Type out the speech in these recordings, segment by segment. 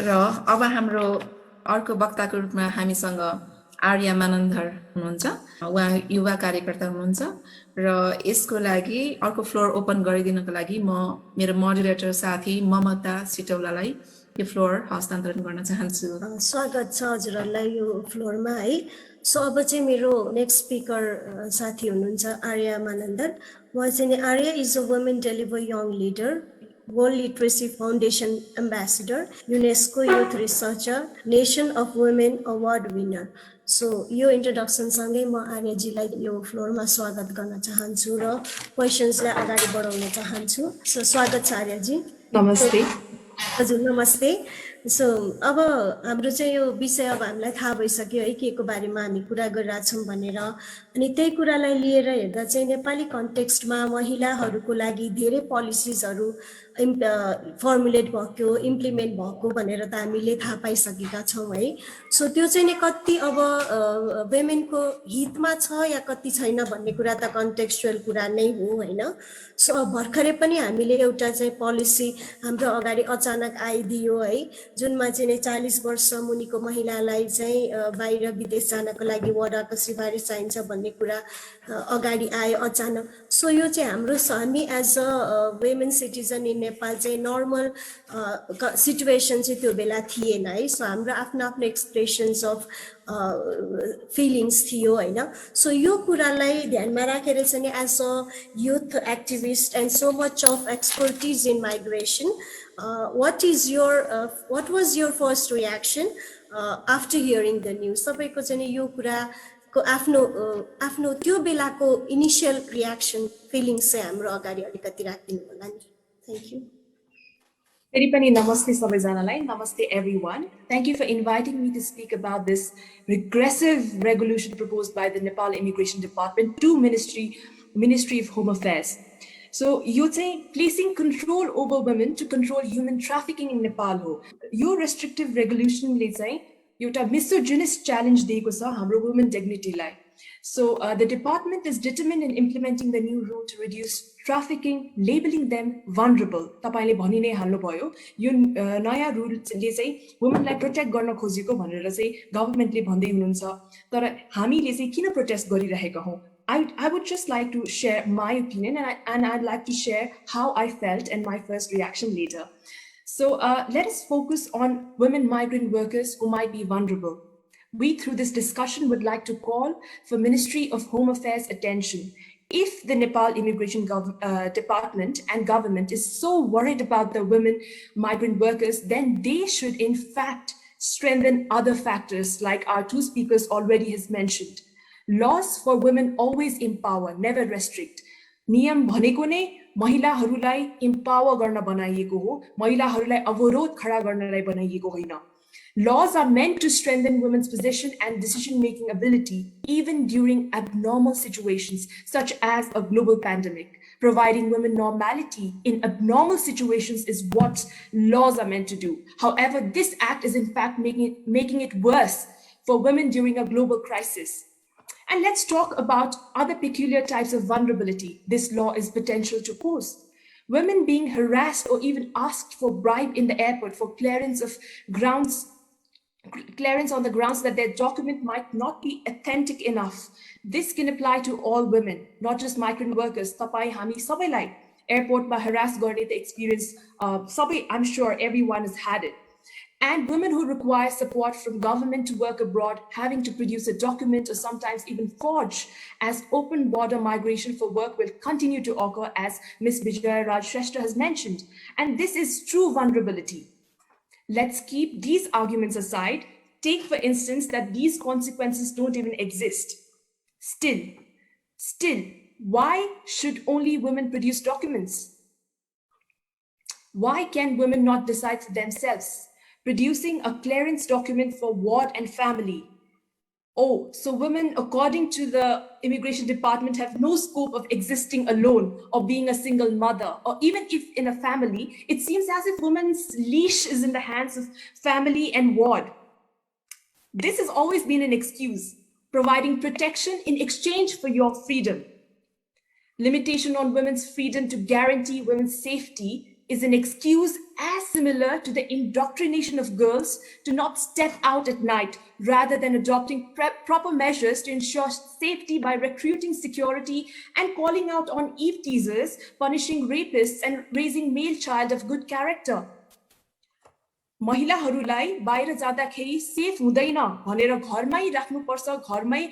र अब हाम्रो अर्को वक्ताको रूपमा हामीसँग आर्या मानन्धर हुनुहुन्छ। उहाँ युवा कार्यकर्ता हुनुहुन्छ र यसको लागि अर्को फ्लोर ओपन गरिदिनको लागि म मेरो मोडरेटर साथी ममता सिटौलालाई यो फ्लोर हस्तान्तरण गर्न चाहन्छु। स्वागत छ हजुरहरूलाई यो फ्लोरमा है। सो अब चाहिँ मेरो नेक्स्ट स्पिकर साथी हुनुहुन्छ आर्या मानन्धर। उहाँ चाहिँ Arya is a women deliver young leader, world literacy foundation ambassador, UNESCO youth researcher, nation of women award winner. So यो इन्ट्रोडक्सनसँगै म आर्याजीलाई यो फ्लोरमा स्वागत गर्न चाहन्छु र क्वेसन्सलाई अगाडि बढाउन चाहन्छु। सो स्वागत छ आर्याजी। नमस्ते। हजुर नमस्ते। सो अब हाम्रो चाहिँ यो विषय अब हामीलाई थाहा भइसक्यो है के को बारेमा हामी कुरा गरिरहेछौँ भनेर। अनि त्यही कुरालाई लिएर हेर्दा चाहिँ नेपाली कन्टेक्स्टमा महिलाहरूको लागि धेरै पोलिसिजहरू फर्मुलेट भएको, इम्प्लिमेन्ट भएको भनेर त हामीले थाहा पाइसकेका छौँ है। सो त्यो चाहिँ नि कति अब वुमेनको हितमा छ या कति छैन भन्ने कुरा त कन्टेक्स्चुअल कुरा नै हो होइन। सो भर्खरै पनि हामीले एउटा चाहिँ पोलिसी हाम्रो अगाडि अचानक आइदियो है, जुनमा चाहिँ 40 वर्ष मुनिको महिलालाई चाहिँ बाहिर विदेश जानको लागि वडाको सिफारिस चाहिन्छ भन्ने कुरा अगाडि आयो अचानक। सो यो चाहिँ हाम्रो हामी as a women citizen in Nepal चाहिँ नर्मल सिचुएसन चाहिँ त्यो बेला थिएन है। सो हाम्रो आफ्नो आफ्नो एक्सप्रेसन्स अफ फिलिङ्स थियो होइन। सो यो कुरालाई ध्यानमा राखेर चाहिँ as a youth activist and so much of expertise in migration, what was your first reaction after hearing the news? तपाईको चाहिँ यो कुराको आफ्नो त्यो बेलाको इनिशियल रियाक्सन फिलिङ्स चाहिँ हाम्रो अगाडि अलिकति राखिदिनु होला नि। Thank you. फेरि पनि नमस्ते सबैजनालाई। नमस्ते everyone. Thank you for inviting me to speak about this regressive regulation proposed by the Nepal Immigration Department to Ministry of Home Affairs. So यो चाहिँ placing control over women to control human trafficking in Nepal हो। यो restrictive regulation ले चाहिँ एउटा misogynist challenge दिएको छ हाम्रो women dignity लाई। So the department is determined in implementing the new rule to reduce trafficking, labeling them vulnerable. तपाईले भनि नै हाल्नु भयो यो नयाँ रुलले चाहिँ वुमेनलाई प्रोटेक्ट गर्न खोजेको भनेर चाहिँ गभर्नमेन्टले भन्दै हुनुहुन्छ। तर हामीले चाहिँ किन प्रोटेस्ट गरिरहेका हौं? I would just like to share my opinion and I'd like to share how I felt and my first reaction later. So let us focus on women migrant workers who might be vulnerable. We, through this discussion, would like to call for Ministry of Home Affairs attention. If the Nepal Immigration Department and government is so worried about the women migrant workers, then they should in fact strengthen other factors like our two speakers already has mentioned. Laws for women always empower, never restrict. नियम भनेको नै महिलाहरूलाई empower गर्न बनाइएको हो, महिलाहरूलाई अवरोध खडा गर्नलाई बनाइएको होइन। Laws are meant to strengthen women's position and decision-making ability even during abnormal situations such as a global pandemic. Providing women normality in abnormal situations is what laws are meant to do. However, this act is in fact making it worse for women during a global crisis. And let's talk about other peculiar types of vulnerability this law is potential to pose. Women being harassed or even asked for bribe in the airport for clearance on the grounds that their document might not be authentic enough. This can apply to all women, not just migrant workers. Tapai hami sabailai airport ma harass गर्ने the experience sabai, I'm sure everyone has had it. And women who require support from government to work abroad, having to produce a document or sometimes even forge as open border migration for work will continue to occur, as Ms. Vijaya Raj Shrestha has mentioned. And this is true vulnerability. Let's keep these arguments aside. Take, for instance, that these consequences don't even exist. Still, why should only women produce documents? Why can women not decide for themselves? Producing a clearance document for ward and family. Oh, so women, according to the Immigration Department, have no scope of existing alone or being a single mother, or even if in a family, it seems as if women's leash is in the hands of family and ward. This has always been an excuse, providing protection in exchange for your freedom. Limitation on women's freedom to guarantee women's safety is an excuse as similar to the indoctrination of girls to not step out at night rather than adopting proper measures to ensure safety by recruiting security and calling out on eve teasers, punishing rapists, and raising male child of good character. महिलाहरूलाई बाहिर जाँदाखेरि safe हुँदैन भनेर घरमै राख्नुपर्छ, घरमै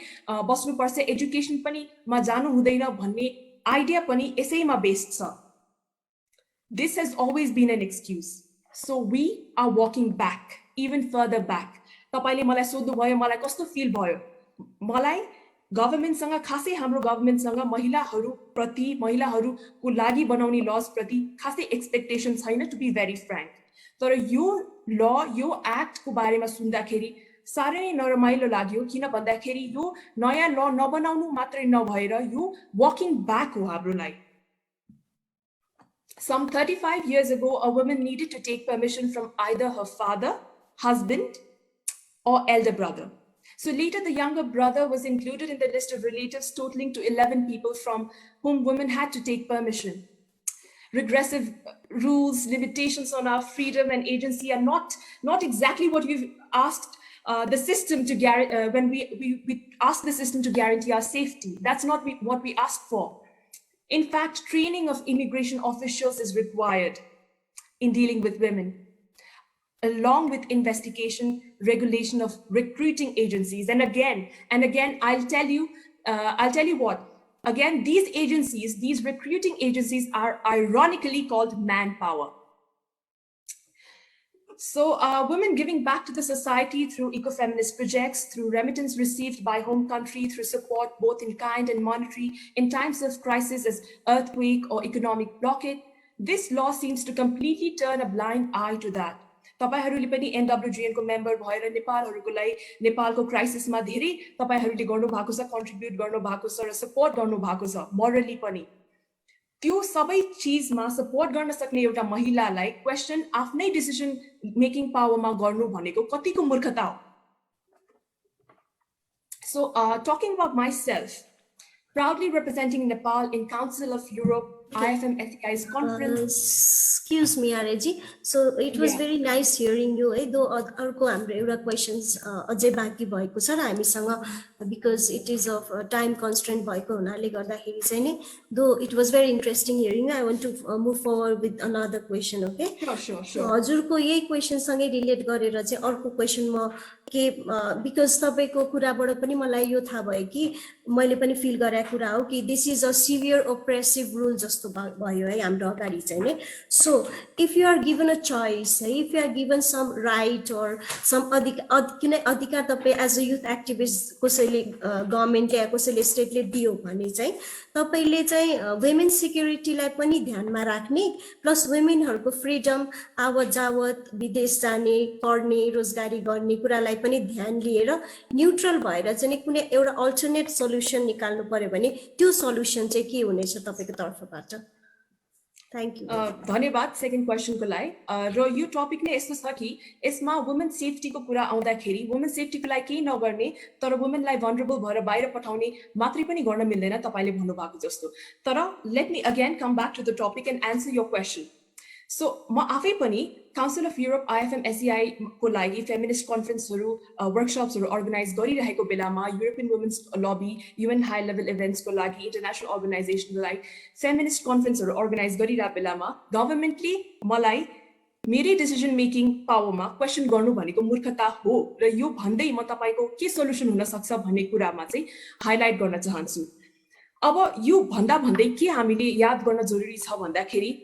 बस्नुपर्छ, education पनि मा जानु हुँदैन भन्ने आइडिया पनि यसैमा बेस्ड छ. This has always been an excuse. So we are walking back, even further back. तपाईले मलाई सोध्नु भयो मलाई कस्तो फिल भयो. मलाई गभर्नमेन्टसँग खासै हाम्रो गभर्नमेन्टसँग महिलाहरू प्रति महिलाहरूको लागि बनाउने लज प्रति खासै एक्सपेक्टेसन छैन, टु बी भेरी फ्र्याङ्क. तर यो ल यो एक्टको बारेमा सुन्दाखेरि साह्रै नरमाइलो लाग्यो. किन भन्दाखेरि यो नयाँ ल नबनाउनु मात्रै नभएर यो वकिङ ब्याक हो हाम्रो लागि. Some 35 years ago, a woman needed to take permission from either her father, husband, or elder brother. So later, the younger brother was included in the list of relatives, totaling to 11 people from whom women had to take permission. Regressive rules, limitations on our freedom and agency are not exactly what we've asked the system to guarantee when we ask the system to guarantee our safety. That's not what we asked for. In fact, training of immigration officials is required in dealing with women, along with investigation, regulation of recruiting agencies. And again, I'll tell you what. Again, these agencies, these recruiting agencies are ironically called manpower. So women giving back to the society through eco-feminist projects, through remittance received by home country, through support both in kind and monetary in times of crisis as earthquake or economic blockade, this law seems to completely turn a blind eye to that. तपाईहरुले पनि NWGN को member भएर नेपालहरुको लागि नेपालको क्राइसिसमा धेरै तपाईहरुले गर्नु भएको छ, कन्ट्रिब्युट गर्नु भएको छ र सपोर्ट गर्नु भएको छ मोरली पनि. त्यो सबै चीजमा सपोर्ट गर्न सक्ने एउटा महिलालाई क्वेशन आफ्नै डिसिजन मेकिङ पावरमा गर्नु भनेको कतिको मूर्खता हो. So talking about myself, proudly representing Nepal in Council of Europe IFM SEI's conference. Excuse me, Areji. So it was very nice hearing you. Though अर्को हाम्रो एउटा क्वेशन्स अझै बाँकी भएको छ र हामीसँग because it is of time constraint भएको हुनाले गर्दाखेरि चाहिँ नि though it was very interesting hearing you, I want to move forward with another question. Okay? Sure. हजुरको यही क्वेशन सँगै रिलेट गरेर चाहिँ अर्को क्वेशन म के बिकज तपाईको कुराबाट पनि मलाई यो थाहा भयो कि मैले पनि फिल गरेको कुरा हो कि this is a severe oppressive rule जस्तो भयो है हाम्रो अगाडि चाहिँ नि. So if you are given a choice है, if you are given some right और सम कुनै अधिकार तपाईँ एज अ युथ एक्टिभिस्ट कसैले गभर्मेन्टले या कसैले स्टेटले दियो भने चाहिँ तपाईले चाहिँ वुमेन सिक्युरिटीलाई पनि ध्यानमा राख्ने प्लस वुमेनहरूको फ्रिडम आवत जावत विदेश जाने पढ्ने रोजगारी गर्ने कुरालाई पनि ध्यान लिएर न्युट्रल भएर चाहिँ कुनै एउटा अल्टरनेट सल्युसन निकाल्नु पर्यो भने त्यो सल्युसन चाहिँ के हुनेछ तपाईको तर्फबाट? Thank you. धन्यवाद सेकेन्ड क्वेशनको लागि. र यो टपिक नै यस्तो छ कि यसमा वुमेन सेफ्टीको कुरा आउँदाखेरि वुमेन सेफ्टीको लागि केही नगर्ने तर वुमेनलाई भनरेबल भएर बाहिर पठाउने मात्रै पनि गर्न मिल्दैन तपाईले भन्नुभएको जस्तो. तर let me again come back to the topic and answer your question. So म आफै पनि council of Europe IFM SEI को लागि फेमिनिस्ट कन्फरेन्सहरू वर्कसप्सहरू अर्गनाइज गरिरहेको बेलामा European women's lobby UN high level इभेन्ट्सको लागि इन्टरनेसनल अर्गनाइजेसनको लागि फेमिनिस्ट कन्फरेन्सहरू अर्गनाइज गरिरहेको बेलामा गभर्नमेन्टले मलाई मेरै डिसिजन मेकिङ पावरमा क्वेसन गर्नु भनेको मूर्खता हो र यो भन्दै म तपाईको के सोलुसन हुन सक्छ भन्ने कुरामा चाहिँ हाइलाइट गर्न चाहन्छु. अब यो भन्दै के हामीले याद गर्न जरुरी छ भन्दाखेरि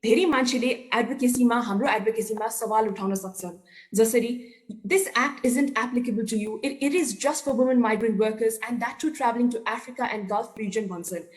धेरै मान्छेले एडभोकेसीमा हाम्रो एडभोकेसीमा सवाल उठाउन सक्छन्. जसरी this act isn't applicable to you, it is just for women migrant workers and that too traveling to Africa and Gulf region भन्छन्.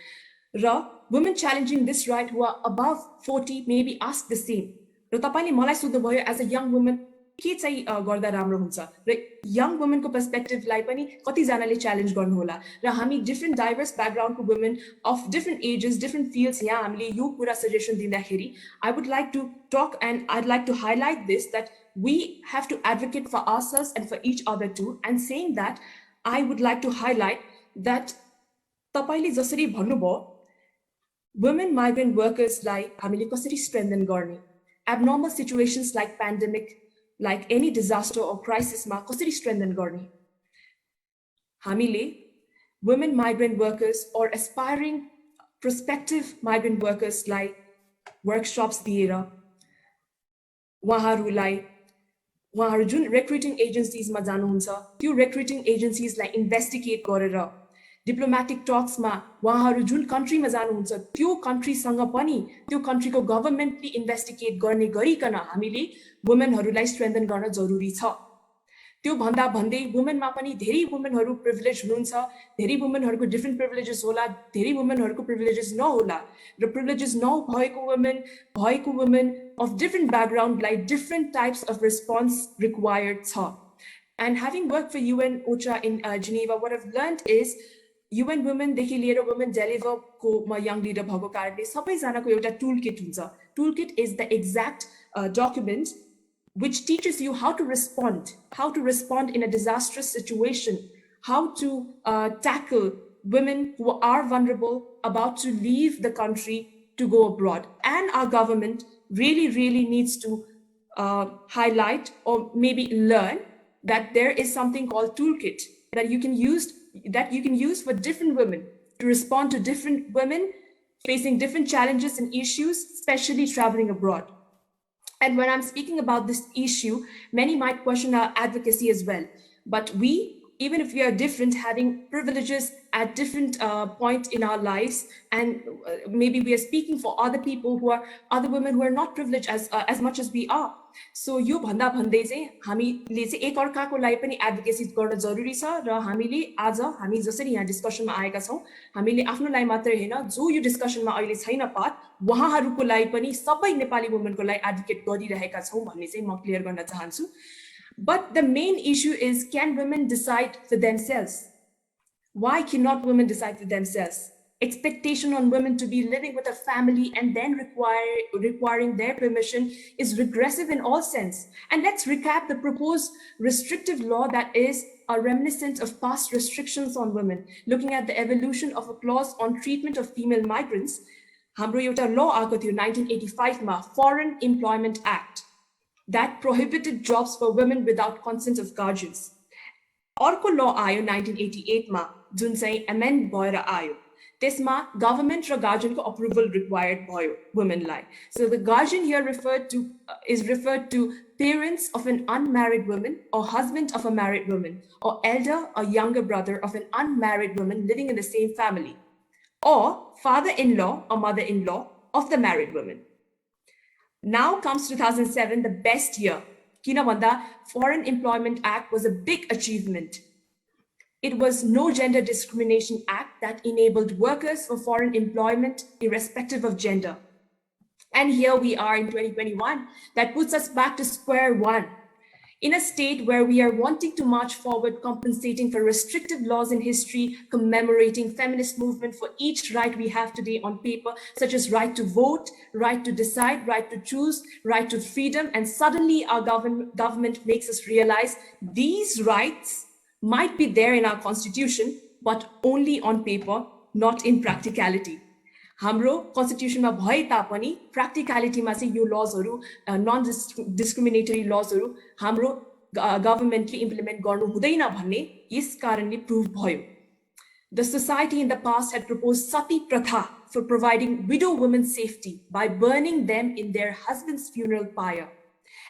र women challenging this right who are above 40 maybe ask the same. र तपाईले मलाई सोध्नुभयो as a young woman के चाहिँ गर्दा राम्रो हुन्छ र यङ वुमेनको पर्सपेक्टिभलाई पनि कतिजनाले च्यालेन्ज गर्नु होला र हामी डिफ्रेन्ट डाइभर्स ब्याकग्राउन्डको women of different ages different fields यहाँ हामीले यो कुरा सजेसन दिँदाखेरि I would like to talk and I'd like to highlight this that we have to advocate for ourselves and for each other to and saying that I would like to highlight that तपाईले जसरी भन्नुभयो women migrant workers like हामीले कसरी strengthen गर्ने, abnormal situations like pandemic, like any disaster or crisis मा कसरी strengthen गर्ने, हामीले women migrant workers or aspiring prospective migrant workers like workshops दिएर उहाँहरू जुन recruiting agencies मा जानुहुन्छ त्यो recruiting agencies लाई investigate गरेर diplomatic talks मा उहाँहरू जुन country मा जानुहुन्छ त्यो country सँग पनि त्यो country को government ले investigate गर्ने गरिकन हामीले women हरूलाई strengthen गर्न जरुरी छ। त्यो भन्दा भन्दै women मा पनि धेरै women हरू privilege हुनुहुन्छ, धेरै women हरुको different privileges होला, धेरै women हरुको privileges नहोला र privileges भएको women of different background like different types of response required छ। And having worked for UN OCHA in Geneva, what I've learned is UN Women देखि लिएर Women Deliver को म young leader भएको कारणले सबैजनाको एउटा toolkit हुन्छ। Toolkit is the exact document which teaches you how to respond in a disastrous situation, how to tackle women who are vulnerable, about to leave the country to go abroad. And our government really needs to highlight or maybe learn that there is something called toolkit that you can use for different women to respond to different women facing different challenges and issues, especially traveling abroad. And when I'm speaking about this issue, many might question our advocacy as well. But we, even if we are different, having privileges at different points in our lives, and maybe we are speaking for other people other women who are not privileged as much as we are. So यो भन्दा भन्दै चाहिँ हामीले चाहिँ एक अर्काको लागि पनि एडभोकेसी गर्न जरुरी छ र हामी जसरी यहाँ डिस्कसनमा आएका छौं हामीले आफ्नो लागि मात्र हैन जो यो डिस्कसनमा अहिले छैन पार्ट उहाँहरुको लागि पनि सबै नेपाली वुमेनको लागि एडभोकेट गरिरहेका छौं भन्ने चाहिँ म क्लियर गर्न चाहन्छु। But the main issue is, can women decide for themselves? Why cannot women decide for themselves? Expectation on women to be living with a family and then requiring their permission is regressive in all sense. And let's recap the proposed restrictive law that is a reminiscent of past restrictions on women. Looking at the evolution of a clause on treatment of female migrants, हाम्रो एउटा law आएको थियो 1985 मा, Foreign Employment Act, that prohibited jobs for women without consent of guardians. अर्को law आयो 1988 मा, जुन चाहिँ amend भएर आयो। त्यसमा government र guardian को approval required भयो women लाई. So the guardian here is referred to parents of an unmarried woman or husband of a married woman or elder or younger brother of an unmarried woman living in the same family, or father-in-law or mother-in-law of the married woman. Now comes 2007, the best year. Kina bhanda Foreign Employment Act was a big achievement. It was no gender discrimination act that enabled workers for foreign employment irrespective of gender. And here we are in 2021, that puts us back to square one. In a state where we are wanting to march forward, compensating for restrictive laws in history, commemorating feminist movement for each right we have today on paper, such as right to vote, right to decide, right to choose, right to freedom, and suddenly our government makes us realize these rights might be there in our constitution, but only on paper, not in practicality. हाम्रो constitution मा भए तापनि practicality मा चाहिँ यो laws-हरु non-discriminatory laws-हरु हाम्रो government ले implement गर्नु हुँदैन भन्ने यस कारणले prove भयो। The society in the past had proposed sati pratha for providing widow women safety by burning them in their husband's funeral pyre.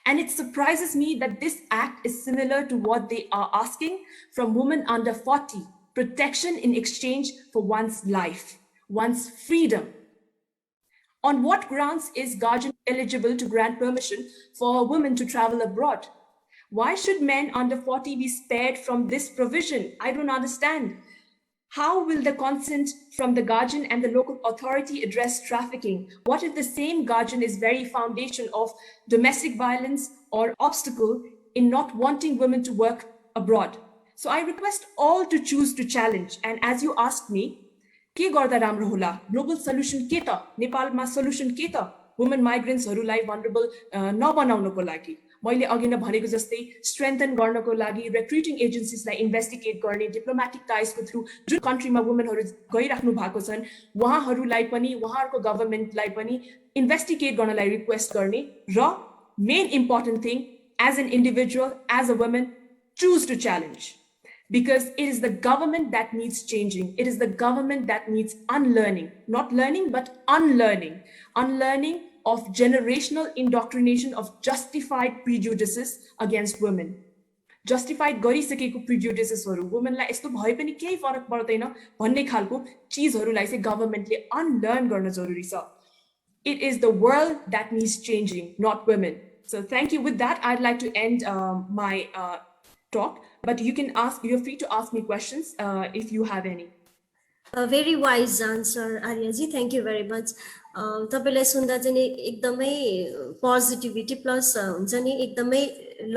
And it surprises me that this act is similar to what they are asking from women under 40, protection in exchange for one's life, one's freedom. On what grounds is guardian eligible to grant permission for a woman to travel abroad? Why should men under 40 be spared from this provision? I don't understand. How will the consent from the guardian and the local authority address trafficking? What if the same guardian is very foundation of domestic violence or obstacle in not wanting women to work abroad? So I request all to choose to challenge. And as you asked me, के गर्दा राम्रो होला? Global solution के त? नेपालमा solution के त? Women migrants हरूलाई vulnerable नबनाउनको लागि, मैले अघि नै भनेको जस्तै स्ट्रेन्थन गर्नको लागि रिक्रुटिङ एजेन्सीजलाई इन्भेस्टिगेट गर्ने डिप्लोमेटिक टाइजको थ्रु जुन कन्ट्रीमा वुमेनहरू गइराख्नु भएको छन् उहाँहरूलाई पनि उहाँहरूको गभर्मेन्टलाई पनि इन्भेस्टिगेट गर्नलाई रिक्वेस्ट गर्ने र main important thing as an individual as a women choose to challenge because it is the government that needs changing. It is the government that needs unlearning, not learning, but unlearning of generational indoctrination of justified prejudices against women. Justified गरिसकेको prejudices-हरु women-लाई यस्तो भए पनि केही फरक पर्दैन भन्ने खालको चीजहरुलाई चाहिँ गभर्मेन्टले unlearn गर्न जरुरी छ. It is the world that needs changing, not women. So thank you. With that, I'd like to end my talk, but you're free to ask me questions if you have any. A very wise answer, Aryaji. Thank you very much. तपाईलाई सुन्दा चाहिँ एकदमै positivity plus हुन्छ नि एकदमै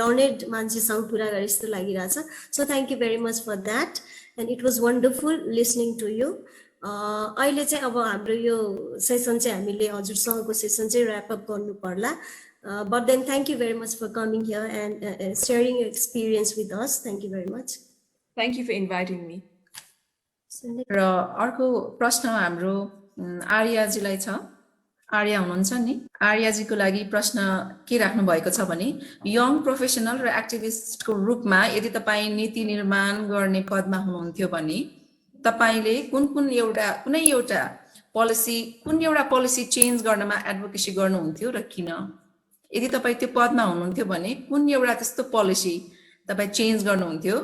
learned मान्छेसँग कुरा गरे जस्तो लागिरहेछ. So thank you very much for that and it was wonderful listening to you. अहिले चाहिँ अब हाम्रो यो सेसन चाहिँ हामीले हजुरसँगको सेसन चाहिँ ऱ्याप अप गर्नु पर्ला. But then thank you very much for coming here and sharing your experience with us. Thank you very much. Thank you for inviting me. र अर्को प्रश्न हाम्रो आर्याजीलाई छ. आर्या हुनुहुन्छ नि? आर्याजीको लागि प्रश्न के राख्नु भएको छ भने यङ प्रोफेसनल र एक्टिभिस्टको रूपमा यदि तपाईँ नीति निर्माण गर्ने पदमा हुनुहुन्थ्यो भने तपाईले कुनै एउटा पोलिसी चेन्ज गर्नमा एडभोकेसी गर्नुहुन्थ्यो र किन? यदि तपाईँ त्यो पदमा हुनुहुन्थ्यो भने कुन एउटा त्यस्तो पोलिसी तपाईँ चेन्ज गर्नुहुन्थ्यो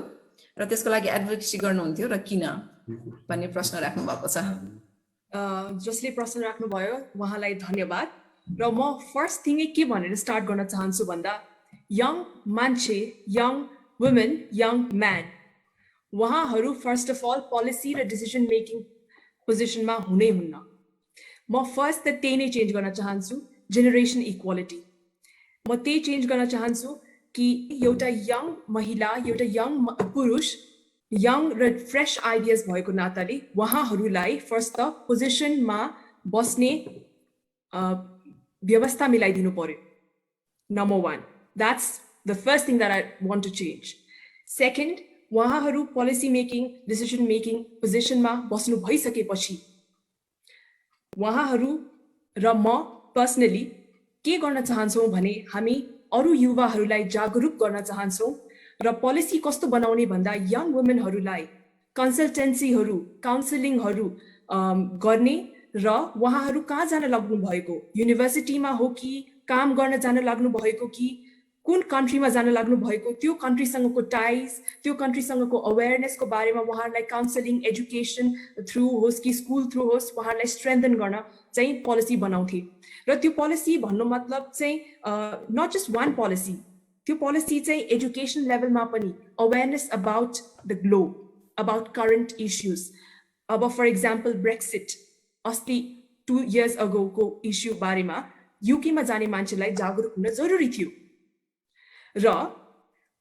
र त्यसको लागि एडभोकेसी गर्नुहुन्थ्यो र किन भन्ने प्रश्न राख्नु भएको छ. जसले प्रश्न राख्नुभयो उहाँलाई धन्यवाद. र म फर्स्ट थिङ के भनेर स्टार्ट गर्न चाहन्छु भन्दा यङ मान्छे, यङ वुमेन, यङ म्यान उहाँहरू फर्स्ट अफ अल पोलिसी र डिसिजन मेकिङ पोजिसनमा हुनै हुन्न. म फर्स्ट त त्यही नै चेन्ज गर्न चाहन्छु, जेनेरेसन इक्वालिटी. म त्यही चेन्ज गर्न चाहन्छु कि एउटा यङ महिला, एउटा यङ पुरुष, यङ र फ्रेस आइडियाज भएको नाताले उहाँहरूलाई फर्स्ट त पोजिसनमा बस्ने व्यवस्था मिलाइदिनु पर्यो. Number 1, that's the first thing that I want to change. Second, उहाँहरू पोलिसी मेकिङ, डिसिजन मेकिङ पोजिसनमा बस्नु भइसकेपछि उहाँहरू र म पर्सनली के गर्न चाहन्छौँ भने हामी अरू युवाहरूलाई जागरुक गर्न चाहन्छौँ र पोलिसी कस्तो बनाउने भन्दा यङ वुमेनहरूलाई कन्सल्टेन्सीहरू, काउन्सिलिङहरू गर्ने र उहाँहरू कहाँ जान लाग्नु भएको, युनिभर्सिटीमा हो कि काम गर्न जान लाग्नु भएको कि कुन कन्ट्रीमा जान लाग्नु भएको, त्यो कन्ट्रीसँगको टाइज, त्यो कन्ट्रीसँगको अवेरनेसको बारेमा उहाँहरूलाई काउन्सिलिङ, एजुकेसन थ्रु होस् कि स्कुल थ्रु होस् उहाँहरूलाई स्ट्रेन्थन गर्न चाहिँ पोलिसी बनाउँथे. र त्यो पोलिसी भन्नु मतलब चाहिँ नट जस्ट वान पोलिसी, त्यो पोलिसी चाहिँ एजुकेसन लेभलमा पनि awareness about the globe, about current issues. अब फर इक्जाम्पल ब्रेक्सिट अस्ति 2 years अगोको इस्यु बारेमा युकेमा जाने मान्छेलाई जागरुक हुन जरुरी थियो. र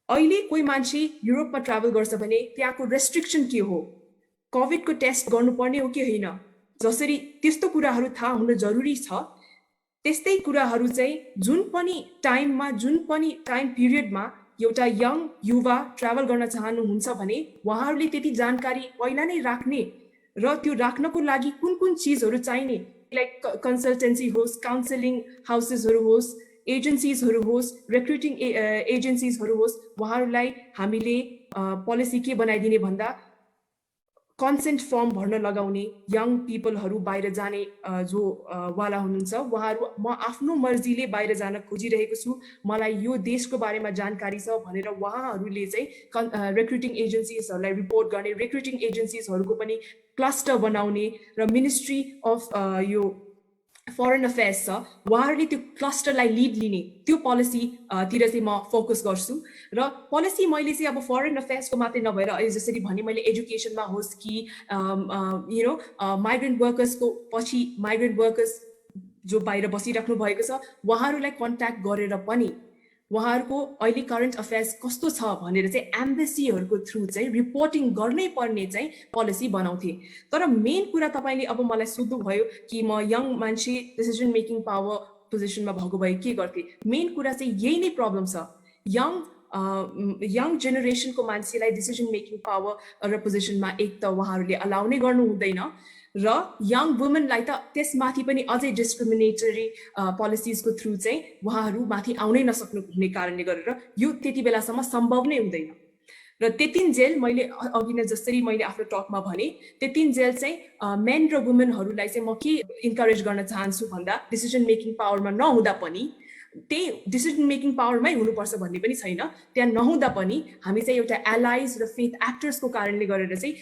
अहिले कोही मान्छे युरोपमा ट्राभल गर्छ भने त्यहाँको रेस्ट्रिक्सन के हो, कोभिडको टेस्ट गर्नुपर्ने हो कि होइन, जसरी त्यस्तो कुराहरू थाहा हुन जरुरी छ. त्यस्तै कुराहरू चाहिँ जुन पनि टाइम पिरियडमा एउटा यङ युवा ट्राभल गर्न चाहनुहुन्छ भने उहाँहरूले त्यति जानकारी पहिला नै राख्ने र त्यो राख्नको लागि कुन चिजहरू चाहिने, लाइक कन्सल्टेन्सी होस्, काउन्सिलिङ हाउसेसहरू होस्, एजेन्सीजहरू होस्, रिक्रुटिङ एजेन्सीजहरू होस्, उहाँहरूलाई हामीले पोलिसी के बनाइदिने भन्दा कन्सेन्ट फर्म भर्न लगाउने, यङ पिपलहरू बाहिर जाने जो वाला हुनुहुन्छ उहाँहरू म आफ्नो मर्जीले बाहिर जान खोजिरहेको छु, मलाई यो देशको बारेमा जानकारी छ भनेर उहाँहरूले चाहिँ रिक्रुटिङ एजेन्सीजहरूलाई रिपोर्ट गर्ने, रिक्रुटिङ एजेन्सीजहरूको पनि क्लस्टर बनाउने र मिनिस्ट्री अफ यो फरेन अफेयर्स छ उहाँहरूले त्यो क्लस्टरलाई लिड लिने, त्यो पोलिसी तिर चाहिँ म फोकस गर्छु. र पोलिसी मैले चाहिँ अब फरेन अफेयर्सको मात्रै नभएर अहिले जसरी भने मैले एजुकेसनमा होस् कि माइग्रेन्ट वर्कर्सको पछि माइग्रेन्ट वर्कर्स जो बाहिर बसिराख्नु भएको छ उहाँहरूलाई कन्ट्याक्ट गरेर पनि उहाँहरूको अहिले करेन्ट अफेयर्स कस्तो छ भनेर चाहिँ एम्बेसीहरूको थ्रु चाहिँ रिपोर्टिङ गर्नै पर्ने चाहिँ पोलिसी बनाउँथे. तर मेन कुरा तपाईँले अब मलाई सोध्नुभयो कि म यङ मान्छे, डिसिजन मेकिङ पावर पोजिसनमा भएको भए के गर्थे मेन कुरा चाहिँ यही नै प्रब्लम छ यङ जेनेरेसनको मान्छेलाई डिसिजन मेकिङ पावर र पोजिसनमा एक त उहाँहरूले अलाउ नै गर्नु हुँदैन र यङ वुमेनलाई त त्यसमाथि पनि अझै डिस्क्रिमिनेटरी पोलिसिजको थ्रु चाहिँ उहाँहरू माथि आउनै नसक्नु हुने कारणले गरेर यो त्यति बेलासम्म सम्भव नै हुँदैन र त्यतिन्जेल मैले अघि नै जसरी मैले आफ्नो टकमा भने त्यतिन्जेल चाहिँ मेन र वुमेनहरूलाई चाहिँ म के इन्करेज गर्न चाहन्छु भन्दा डिसिजन मेकिङ पावरमा नहुँदा पनि त्यही डिसिजन मेकिङ पावरमै हुनुपर्छ भन्ने पनि छैन त्यहाँ नहुँदा पनि हामी चाहिँ एउटा एलाइज र फेथ एक्टर्सको कारणले गरेर चाहिँ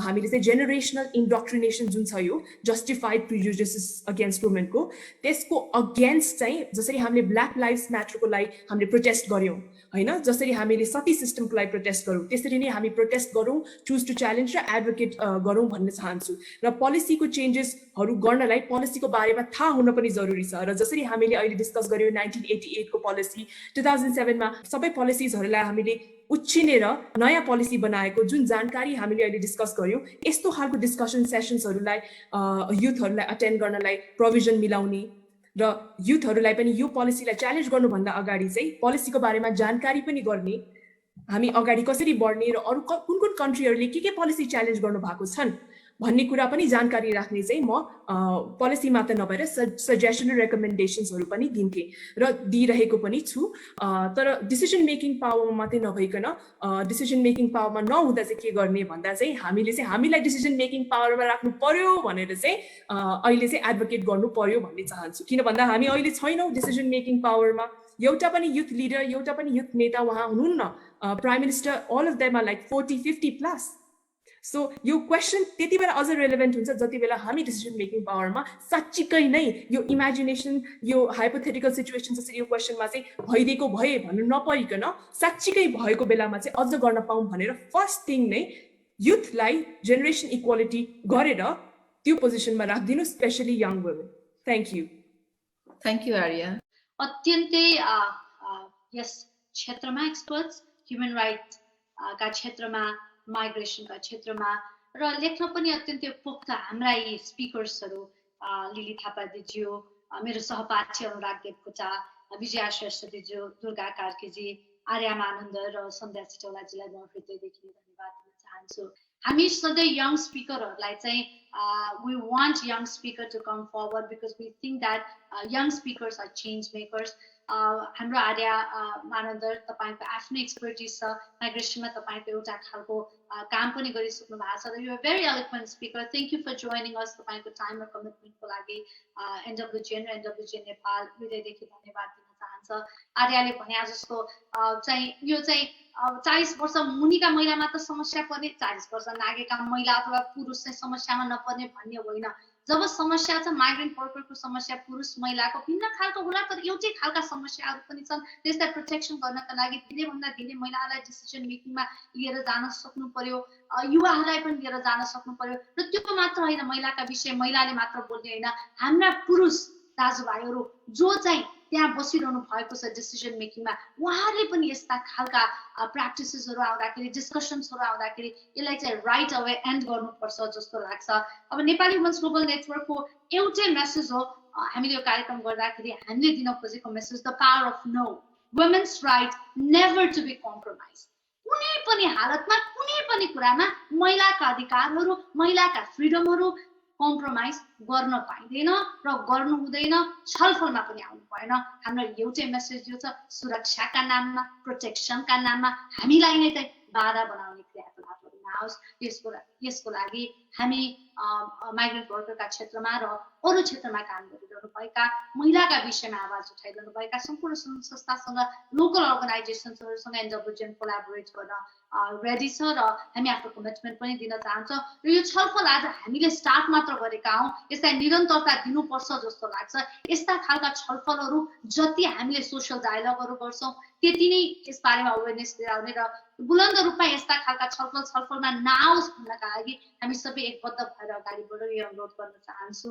हामीले चाहिँ जेनेरेसनल इन्डोक्ट्रिनेसन जुन छ यो जस्टिफाइड प्रिजुडिसेस अगेन्स्ट वुमेनको त्यसको अगेन्स्ट चाहिँ जसरी हामीले ब्ल्याक लाइभ्स म्याटरको लागि हामीले प्रोटेस्ट गर्यौँ हैन जसरी हामीले सती सिस्टमको लागि प्रोटेस्ट गरौँ त्यसरी नै हामी प्रोटेस्ट गरौँ चुज टु च्यालेन्ज र एडभोकेट गरौँ भन्न चाहन्छु र पोलिसीको चेन्जेसहरू गर्नलाई पोलिसीको बारेमा थाहा हुन पनि जरुरी छ र जसरी हामीले अहिले डिस्कस गर्यौँ 1988 को पोलिसी 2007 मा सबै पोलिसिजहरूलाई हामीले उछिनेर नयाँ पोलिसी बनाएको जुन जानकारी हामीले अहिले डिस्कस गर्यौँ यस्तो खालको डिस्कसन सेसन्सहरूलाई युथहरूलाई अटेन्ड गर्नलाई प्रोभिजन मिलाउने र युथहरूलाई पनि यो पोलिसीलाई च्यालेन्ज गर्नुभन्दा अगाडि चाहिँ पोलिसीको बारेमा जानकारी पनि गर्ने हामी अगाडि कसरी बढ्ने र अरू कुन कुन कन्ट्रीहरूले के पोलिसी च्यालेन्ज गर्नु भएको छन् भन्ने कुरा पनि जानकारी राख्ने चाहिँ म पोलिसी मात्र नभएर सजेसन र रेकमेन्डेसन्सहरू पनि दिन्थेँ र दिइरहेको पनि छु तर डिसिजन मेकिङ पावरमा मात्रै नभइकन डिसिजन मेकिङ पावरमा नहुँदा चाहिँ के गर्ने भन्दा चाहिँ हामीले चाहिँ हामीलाई डिसिजन मेकिङ पावरमा राख्नु पर्यो भनेर चाहिँ अहिले चाहिँ एडभोकेट गर्नु पर्यो भन्ने चाहन्छु किन भन्दा हामी अहिले छैनौँ डिसिजन मेकिङ पावरमा एउटा पनि युथ लिडर एउटा पनि युथ नेता उहाँ हुनुहुन्न prime minister all of them are like 40-50 plus so यो क्वेसन त्यति बेला अझ रेलेभेन्ट हुन्छ जति बेला हामी डिसिजन मेकिङ पावरमा साँच्चीकै नै यो इमेजिनेसन यो हाइपोथेटिकल सिचुएसन जसरी यो क्वेसनमा चाहिँ भइदिएको भए भन्नु नपरिकन साँच्चीकै भएको बेलामा चाहिँ अझ गर्न पाऊँ भनेर फर्स्ट थिङ नै युथलाई जेनेरेसन इक्वालिटी गरेर त्यो पोजिसनमा राखिदिनु especially young women thank you Arya अत्यन्तै यस क्षेत्रमा एक्सपर्ट्स ह्युमन राइट का क्षेत्रमा माइग्रेसनका क्षेत्रमा र लेख्न पनि अत्यन्तै पोख्त हाम्रा यी स्पिकर्सहरू लिली थापा दिज्यू मेरो सहपाठी अनुराग देवकोटा विजया श्रेष्ठ दिज्यू दुर्गा कार्कीजी आर्या मानन्द र सन्ध्या सिटौलाजीलाई म हृदयदेखि धन्यवाद दिन चाहन्छु हामी सधैँ यङ स्पिकरहरूलाई चाहिँ we want young speaker to come forward because we think that young speakers are change makers. हाम्रो आर्या मानन्द तपाईको आफ्नो एक्सपर्टिज छ माइग्रेसनमा तपाईको एउटा खालको काम पनि गरिसक्नु भएको छ र you are very eloquent speaker thank you for joining us तपाईको टाइम र कमिटमेन्टको लागि एनडब्ल्युजिएन र एनडब्ल्युजिएन नेपाल हृदयदेखि धन्यवाद दिन चाहन्छ आर्याले भने जस्तो चाहिँ यो चाहिँ 40 वर्ष मुनिका महिला मात्र समस्या पर्ने 40 वर्ष नागेका महिला अथवा पुरुष चाहिँ समस्यामा नपर्ने भन्ने होइन जब समस्या छ माइग्रेन्ट वर्करको समस्या पुरुष महिलाको भिन्न खालको होला तर एउटै खालका समस्याहरू पनि छन् त्यसलाई प्रोटेक्सन गर्नका लागि धेरैभन्दा धेरै महिलाहरूलाई डिसिजन मेकिङमा लिएर जान सक्नु पर्यो युवाहरूलाई पनि लिएर जान सक्नु पर्यो र त्यो मात्र होइन महिलाका विषय महिलाले मात्र बोल्ने होइन हाम्रा पुरुष दाजुभाइहरू जो चाहिँ त्यहाँ बसिरहनु भएको छ डिसिजन मेकिङमा उहाँहरूले पनि यस्ता खालका प्र्याक्टिसेसहरू आउँदाखेरि डिस्कसन्सहरू आउँदाखेरि यसलाई चाहिँ राइट अवे एन्ड गर्नुपर्छ जस्तो लाग्छ अब नेपाली वुमेन्स ग्लोबल नेटवर्कको एउटै मेसेज हो हामीले यो कार्यक्रम गर्दाखेरि हामीले दिन खोजेको message the power of no women's right never to be compromise कुनै पनि हालतमा कुनै पनि कुरामा महिलाका अधिकारहरू महिलाका फ्रिडमहरू कम्प्रोमाइज गर्न पाइँदैन र गर्नु हुँदैन छलफलमा पनि आउनु भएन हाम्रो एउटै मेसेज यो छ सुरक्षाका नाममा प्रोटेक्सनका नाममा हामीलाई नै चाहिँ बाधा बनाउने क्रियाकलापहरू नआओस् यसको लागि हामी माइग्रेन्ट वर्करका क्षेत्रमा र अरू क्षेत्रमा काम गरिरहनु भएका महिलाका विषयमा आवाज उठाइरहनु भएका सम्पूर्ण संस्थासँग लोकल अर्गनाइजेसन्सहरूसँग एनडब्ल्युजिएन कोलाबोरेट गर्न रेडी छ र हामी आफ्नो कमिटमेन्ट पनि दिन चाहन्छौँ र यो छलफल आज हामीले स्टार्ट मात्र गरेका हौँ यसलाई निरन्तरता दिनुपर्छ जस्तो लाग्छ यस्ता खालका छलफलहरू जति हामीले सोसियल डायलगहरू गर्छौँ त्यति नै यस बारेमा अवेरनेस लिएर आउने र बुलन्द रूपमा यस्ता खालका छलफलमा नआओस् भन्नका लागि हामी सबै एकबद्ध भएर अगाडि बढ्न यो अनुरोध गर्न चाहन्छु